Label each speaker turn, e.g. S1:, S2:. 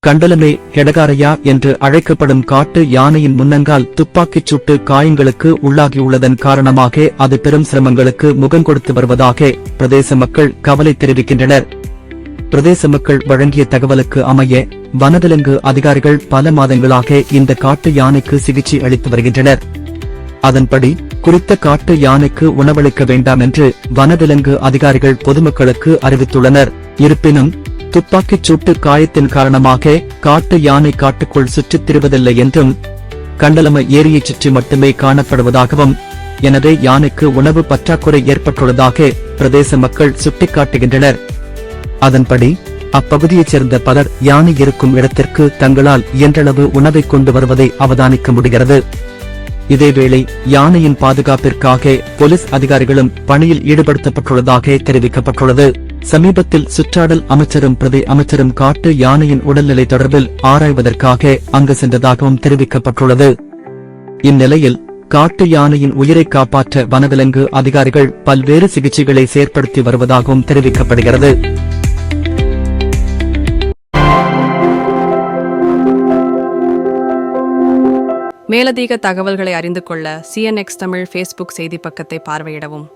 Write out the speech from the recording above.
S1: கண்டலமே ஹெடகாரையா என்று அழைக்கப்படும் காட்டு யானையின் முன்னங்கால் துப்பாக்கிச் சூட்டு காயங்களுக்கு உள்ளாகியுள்ளதன் காரணமாக அது பெரும் சிரமங்களுக்கு முகங்கொடுத்து வருவதாக பிரதேச மக்கள் கவலை தெரிவிக்கின்றனர். பிரதேச மக்கள் வழங்கிய தகவலுக்கு அமைய வனவிலங்கு அதிகாரிகள் பல மாதங்களாக இந்த காட்டு யானைக்கு சிகிச்சை அளித்து வருகின்றனர். அதன்படி குறித்த காட்டு யானைக்கு உணவளிக்க வேண்டாம் என்று வனவிலங்கு அதிகாரிகள் பொதுமக்களுக்கு அறிவித்துள்ளனர். இருப்பினும் துப்பாக்கிச் சூட்டு காயத்தின் காரணமாக காட்டு யானை காட்டுக்குள் சுற்றித் திரிவதில்லை என்றும் கண்டலம ஏரியைச் சுற்றி மட்டுமே காணப்படுவதாகவும் எனவே யானைக்கு உணவு பற்றாக்குறை ஏற்பட்டுள்ளதாக பிரதேச மக்கள் சுட்டிக்காட்டுகின்றனர். அதன்படி அப்பகுதியைச் சேர்ந்த பலர் யானை இருக்கும் இடத்திற்கு தங்களால் இயன்றளவு உணவை கொண்டு வருவதை அவதானிக்க முடிகிறது. இதேவேளை யானையின் பாதுகாப்பிற்காக போலீஸ் அதிகாரிகளும் பணியில் ஈடுபடுத்தப்பட்டுள்ளதாக தெரிவிக்கப்பட்டுள்ளது. சமீபத்தில் சுற்றாடல் அமைச்சரும் பிரதி அமைச்சரும் காட்டு யானையின் உடல்நிலை தொடர்பில் ஆராய்வதற்காக அங்கு சென்றதாகவும் தெரிவிக்கப்பட்டுள்ளது. இந்நிலையில் காட்டு யானையின் உயிரை காப்பாற்ற வனவிலங்கு அதிகாரிகள் பல்வேறு சிகிச்சைகளை செயற்படுத்தி வருவதாகவும் தெரிவிக்கப்படுகிறது.
S2: மேலதிக தகவல்களை அறிந்து கொள்ள CNX தமிழ் ஃபேஸ்புக் செய்தி பக்கத்தை பார்வையிடவும்.